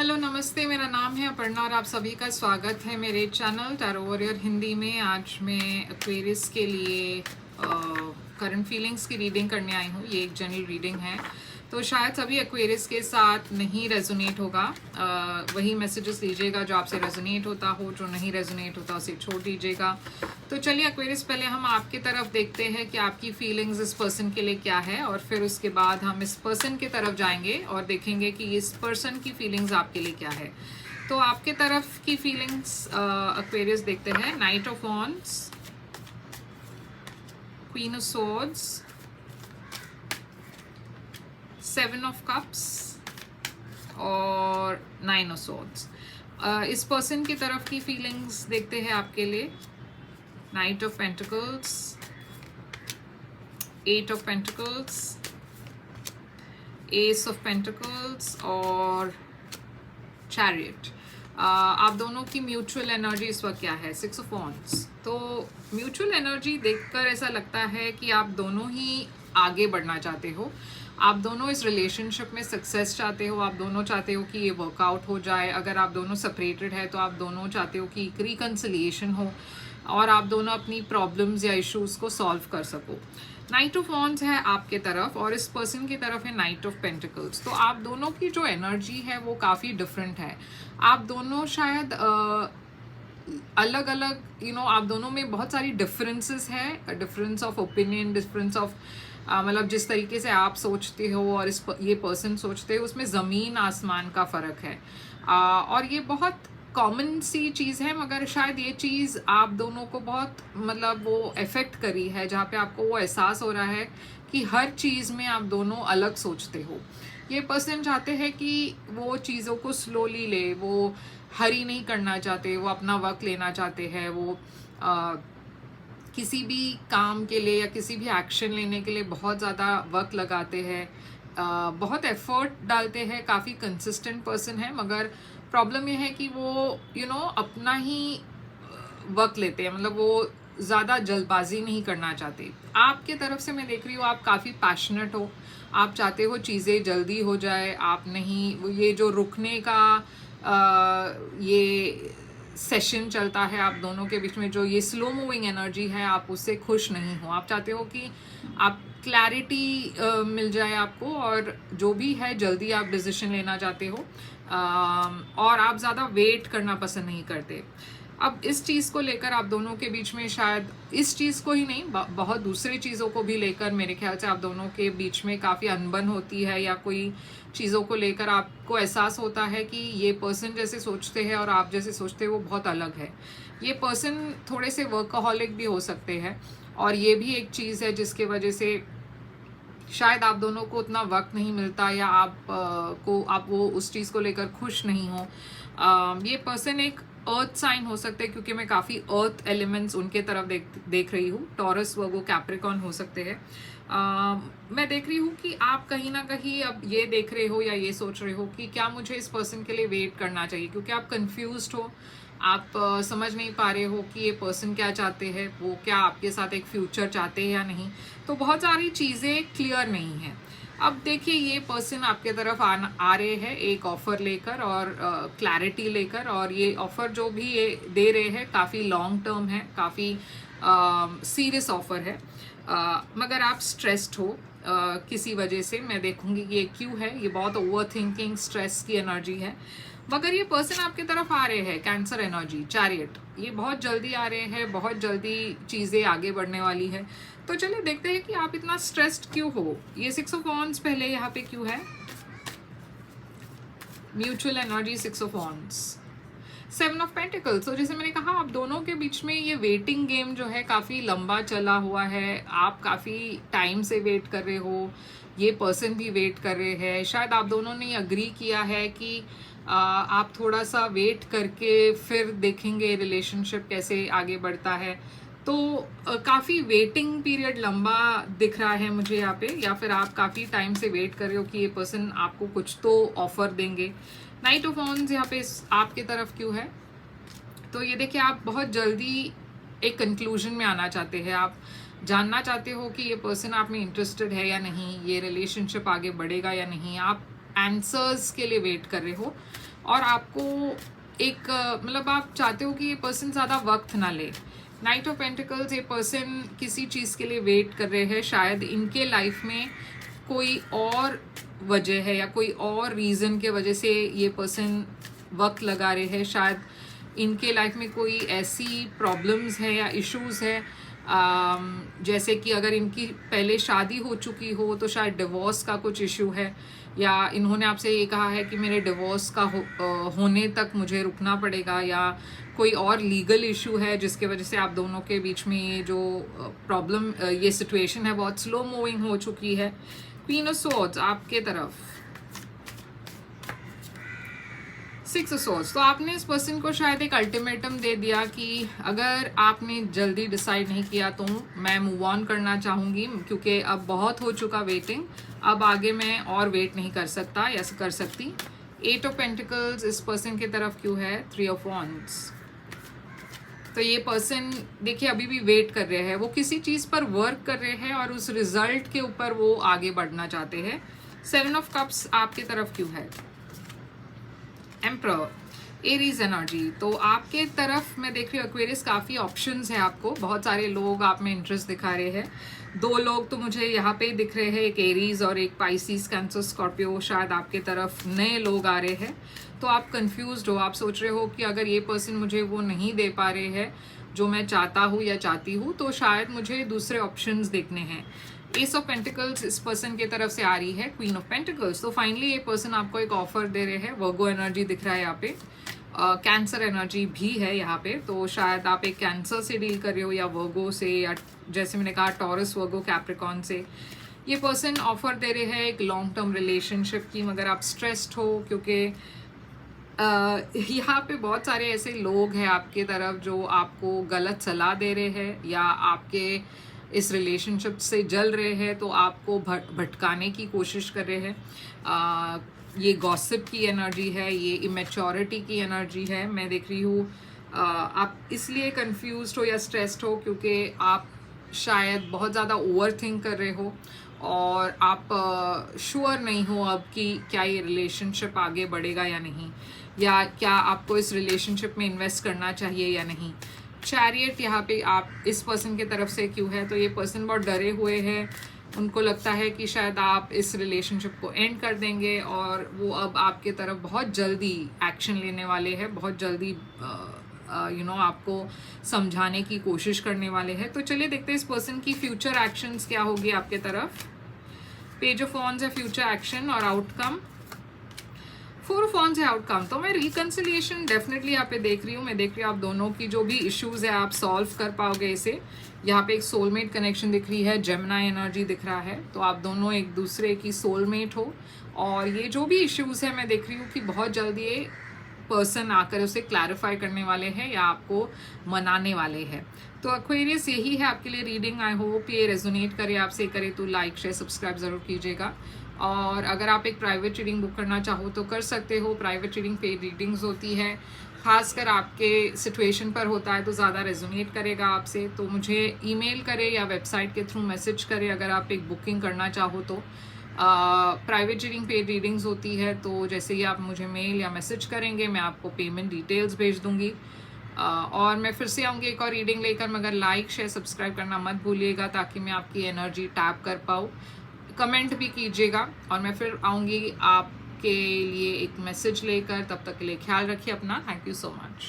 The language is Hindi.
हेलो नमस्ते, मेरा नाम है अपर्णा और आप सभी का स्वागत है मेरे चैनल टैरो वॉरियर हिंदी में। आज मैं एक्वेरियस के लिए करंट फीलिंग्स की रीडिंग करने आई हूँ। ये एक जनरल रीडिंग है, तो शायद सभी एक्वेरियस के साथ नहीं रेजोनेट होगा। वही मैसेजेस लीजिएगा जो आपसे रेजोनेट होता हो, जो नहीं रेजोनेट होता उसे छोड़ दीजिएगा। तो चलिए एक्वेरियस, पहले हम आपकी तरफ देखते हैं कि आपकी फीलिंग्स इस पर्सन के लिए क्या है, और फिर उसके बाद हम इस पर्सन की तरफ जाएंगे और देखेंगे कि इस पर्सन की फीलिंग्स आपके लिए क्या है। तो आपके तरफ की फीलिंग्स एक्वेरियस देखते हैं। Knight of wands, queen of swords, seven of cups और नाइन ऑफ सोर्ड्स। इस पर्सन की तरफ की फीलिंग्स देखते हैं आपके लिए। Knight of pentacles, eight of pentacles, ace of pentacles और चैरियट। आप दोनों की म्यूचुअल एनर्जी इस वक्त क्या है? Six of wands. तो म्यूचुअल एनर्जी देखकर ऐसा लगता है कि आप दोनों ही आगे बढ़ना चाहते हो, आप दोनों इस रिलेशनशिप में सक्सेस चाहते हो, आप दोनों चाहते हो कि ये वर्कआउट हो जाए। अगर आप दोनों सेपरेटेड है तो आप दोनों चाहते हो कि एक रिकन्सिलिएशन हो और आप दोनों अपनी प्रॉब्लम्स या इश्यूज को सॉल्व कर सको। नाइट ऑफ वॉन्ड्स है आपके तरफ और इस पर्सन की तरफ है नाइट ऑफ पेंटिकल्स। तो आप दोनों की जो एनर्जी है वो काफ़ी डिफरेंट है। आप दोनों शायद अलग अलग आप दोनों में बहुत सारी डिफरेंसेस है, difference of opinion, difference of मतलब जिस तरीके से आप सोचते हो और ये पर्सन सोचते हो उसमें ज़मीन आसमान का फ़र्क है। और ये बहुत कॉमन सी चीज़ है, मगर शायद ये चीज़ आप दोनों को बहुत मतलब वो अफेक्ट करी है, जहाँ पे आपको वो एहसास हो रहा है कि हर चीज़ में आप दोनों अलग सोचते हो। ये पर्सन चाहते हैं कि वो चीज़ों को स्लोली ले, वो हरी नहीं करना चाहते, वो अपना वक्त लेना चाहते हैं। वो किसी भी काम के लिए या किसी भी एक्शन लेने के लिए बहुत ज़्यादा वक्त लगाते हैं, बहुत एफर्ट डालते हैं, काफ़ी कंसिस्टेंट पर्सन है। मगर प्रॉब्लम ये है कि वो अपना ही वक्त लेते हैं, मतलब वो ज़्यादा जल्दबाजी नहीं करना चाहते। आपके तरफ से मैं देख रही हूँ आप काफ़ी पैशनेट हो, आप चाहते हो चीज़ें जल्दी हो जाए। आप नहीं, ये जो रुकने का ये सेशन चलता है आप दोनों के बीच में, जो ये स्लो मूविंग एनर्जी है, आप उससे खुश नहीं हो। आप चाहते हो कि आप क्लैरिटी मिल जाए आपको, और जो भी है जल्दी आप डिसीजन लेना चाहते हो, और आप ज़्यादा वेट करना पसंद नहीं करते। अब इस चीज़ को लेकर आप दोनों के बीच में, शायद इस चीज़ को ही नहीं, बहुत दूसरी चीज़ों को भी लेकर मेरे ख्याल से आप दोनों के बीच में काफ़ी अनबन होती है, या कोई चीज़ों को लेकर आपको एहसास होता है कि ये पर्सन जैसे सोचते हैं और आप जैसे सोचते हैं वो बहुत अलग है। ये पर्सन थोड़े से वर्कaholic भी हो सकते हैं, और ये भी एक चीज़ है जिसके वजह से शायद आप दोनों को उतना वक्त नहीं मिलता, या आप वो उस चीज़ को लेकर खुश नहीं हो। ये पर्सन एक अर्थ साइन हो सकते हैं, क्योंकि मैं काफ़ी अर्थ एलिमेंट्स उनके तरफ देख रही हूँ। टॉरस, वर्गो, कैप्रिकॉर्न हो सकते हैं। मैं देख रही हूँ कि आप कहीं ना कहीं अब ये देख रहे हो या ये सोच रहे हो कि क्या मुझे इस पर्सन के लिए वेट करना चाहिए, क्योंकि आप कंफ्यूज्ड हो। आप समझ नहीं पा रहे हो कि ये पर्सन क्या चाहते हैं, वो क्या आपके साथ एक फ्यूचर चाहते हैं या नहीं। तो बहुत सारी चीज़ें क्लियर नहीं हैं। अब देखिए, ये पर्सन आपके तरफ आ रहे हैं एक ऑफ़र लेकर और क्लैरिटी लेकर, और ये ऑफ़र जो भी ये दे रहे हैं काफ़ी लॉन्ग टर्म है, काफ़ी सीरियस ऑफ़र है। मगर आप स्ट्रेस्ड हो किसी वजह से। मैं देखूंगी कि ये क्यों है। ये बहुत ओवर थिंकिंग, स्ट्रेस की एनर्जी है। मगर ये पर्सन आपकी तरफ आ रहे हैं, कैंसर एनर्जी, चैरियट। ये बहुत जल्दी आ रहे हैं, बहुत जल्दी चीज़ें आगे बढ़ने वाली है। तो चलिए देखते हैं कि आप इतना स्ट्रेस्ड क्यों हो। ये सिक्स ऑफ वॉन्ड्स पहले यहाँ पे क्यों है? Mutual energy, six of wands, seven of pentacles. तो जैसे मैंने कहा, आप दोनों के बीच में ये वेटिंग गेम जो है काफ़ी लंबा चला हुआ है। आप काफ़ी टाइम से वेट कर रहे हो, ये पर्सन भी वेट कर रहे हैं। शायद आप दोनों ने अग्री किया है कि आप थोड़ा सा वेट करके फिर देखेंगे रिलेशनशिप कैसे आगे बढ़ता है। तो काफ़ी वेटिंग पीरियड लंबा दिख रहा है मुझे यहाँ पे, या फिर आप काफ़ी टाइम से वेट कर रहे हो कि ये पर्सन आपको कुछ तो ऑफर देंगे। नाइट ऑफ वॉन्ड्स यहाँ पे आपकी तरफ क्यों है? तो ये देखिए, आप बहुत जल्दी एक कंक्लूजन में आना चाहते हैं। आप जानना चाहते हो कि ये पर्सन आप में इंटरेस्टेड है या नहीं, ये रिलेशनशिप आगे बढ़ेगा या नहीं। आप आंसर्स के लिए वेट कर रहे हो। और आपको एक मतलब आप चाहते हो कि ये पर्सन ज़्यादा वक्त ना ले। नाइट ऑफ पेंटिकल्स, ये पर्सन किसी चीज़ के लिए वेट कर रहे हैं, शायद इनके लाइफ में कोई और वजह है या कोई और रीज़न के वजह से ये पर्सन वक्त लगा रहे हैं। शायद इनके लाइफ में कोई ऐसी प्रॉब्लम्स है या इश्यूज है, जैसे कि अगर इनकी पहले शादी हो चुकी हो तो शायद डिवोर्स का कुछ इशू है, या इन्होंने आपसे ये कहा है कि मेरे डिवोर्स का होने तक मुझे रुकना पड़ेगा, या कोई और लीगल इशू है जिसके वजह से आप दोनों के बीच में ये जो प्रॉब्लम, ये सिचुएशन है बहुत स्लो मूविंग हो चुकी है। क्वीन ऑफ सोर्ड्स आपके तरफ, 6 ऑफ सोर्ड्स, तो आपने इस पर्सन को शायद एक अल्टीमेटम दे दिया कि अगर आपने जल्दी डिसाइड नहीं किया तो मैं मूव ऑन करना चाहूँगी, क्योंकि अब बहुत हो चुका वेटिंग, अब आगे मैं और वेट नहीं कर सकता या कर सकती। 8 ऑफ पेंटिकल्स इस पर्सन की तरफ क्यों है? 3 ऑफ वॉन्ड्स, तो ये पर्सन देखिए अभी भी वेट कर रहे हैं, वो किसी चीज़ पर वर्क कर रहे हैं और उस रिजल्ट के ऊपर वो आगे बढ़ना चाहते हैं। 7 ऑफ कप्स आपकी तरफ क्यों है? एम्परर, एरीज एनर्जी, तो आपके तरफ मैं देख रही हूँ एक्वेरियस, काफ़ी ऑप्शंस है आपको, बहुत सारे लोग आप में इंटरेस्ट दिखा रहे हैं। 2 लोग तो मुझे यहाँ पे दिख रहे हैं, एक एरीज और एक पाइसिस, कैंसर, स्कॉर्पियो, शायद आपके तरफ नए लोग आ रहे हैं। तो आप कंफ्यूज्ड हो, आप सोच रहे हो कि अगर ये पर्सन मुझे वो नहीं दे पा रहे हैं जो मैं चाहता हूँ या चाहती हूँ, तो शायद मुझे दूसरे ऑप्शंस देखने हैं। एस ऑफ पेंटिकल्स इस पर्सन की तरफ से आ रही है, क्वीन ऑफ पेंटिकल्स, तो फाइनली ये पर्सन आपको एक ऑफर दे रहे हैं। वर्गो एनर्जी दिख रहा है यहाँ पे, कैंसर एनर्जी भी है यहाँ पे, तो शायद आप एक कैंसर से डील कर रहे हो या वर्गो से, या जैसे मैंने कहा टॉरस, वर्गो, कैप्रिकॉन से ये पर्सन ऑफर दे रहे हैं एक लॉन्ग टर्म रिलेशनशिप की। मगर आप स्ट्रेस्ड हो क्योंकि यहाँ पे बहुत सारे ऐसे लोग हैं आपके तरफ जो आपको गलत सलाह दे रहे हैं या आपके इस रिलेशनशिप से जल रहे हैं, तो आपको भटकाने की कोशिश कर रहे हैं। ये गॉसिप की एनर्जी है, ये इमेच्योरिटी की एनर्जी है। मैं देख रही हूँ आप इसलिए कंफ्यूज्ड हो या स्ट्रेस्ड हो क्योंकि आप शायद बहुत ज़्यादा ओवर थिंक कर रहे हो और आप श्योर नहीं हो अब कि क्या ये रिलेशनशिप आगे बढ़ेगा या नहीं, या क्या आपको इस रिलेशनशिप में इन्वेस्ट करना चाहिए या नहीं। चैरियट यहाँ पे आप इस पर्सन की तरफ से क्यों है? तो ये पर्सन बहुत डरे हुए हैं, उनको लगता है कि शायद आप इस रिलेशनशिप को एंड कर देंगे और वो अब आपके तरफ बहुत जल्दी एक्शन लेने वाले हैं, बहुत जल्दी आपको समझाने की कोशिश करने वाले हैं। तो चलिए देखते हैं इस पर्सन की फ्यूचर एक्शंस क्या होगी आपके तरफ। पेज ऑफ वॉन्ड्स है फ्यूचर एक्शन और आउटकम, 4 ऑफ वॉन्ड्स है आउटकम। तो मैं रिकंसिलिएशन डेफिनेटली यहाँ पे देख रही हूँ, मैं देख रही हूँ आप दोनों की जो भी इश्यूज है आप सॉल्व कर पाओगे इसे। यहाँ पे एक सोलमेट कनेक्शन दिख रही है, जेमिनी एनर्जी दिख रहा है, तो आप दोनों एक दूसरे की सोलमेट हो और ये जो भी इश्यूज है मैं देख रही हूँ कि बहुत जल्दी ये पर्सन आकर उसे क्लैरिफाई करने वाले हैं या आपको मनाने वाले हैं। तो एक्वेरियस यही है आपके लिए रीडिंग। आई होप ये रेजोनेट करे आपसे, करे तो लाइक शेयर सब्सक्राइब ज़रूर कीजिएगा। और अगर आप एक प्राइवेट रीडिंग बुक करना चाहो तो कर सकते हो। प्राइवेट रीडिंग पेड रीडिंग्स होती है, खासकर आपके सिचुएशन पर होता है तो ज़्यादा रेजोनेट करेगा आपसे। तो मुझे ईमेल करें या वेबसाइट के थ्रू मैसेज करें अगर आप एक बुकिंग करना चाहो तो। प्राइवेट रीडिंग पेड रीडिंग्स होती है, तो जैसे ही आप मुझे मेल या मैसेज करेंगे मैं आपको पेमेंट डिटेल्स भेज दूँगी। और मैं फिर से आऊँगी एक और रीडिंग लेकर, मगर लाइक शेयर सब्सक्राइब करना मत भूलिएगा ताकि मैं आपकी एनर्जी टैप कर पाऊँ। कमेंट भी कीजिएगा और मैं फिर आऊँगी आपके लिए एक मैसेज लेकर। तब तक के लिए ख्याल रखिए अपना। Thank you so much.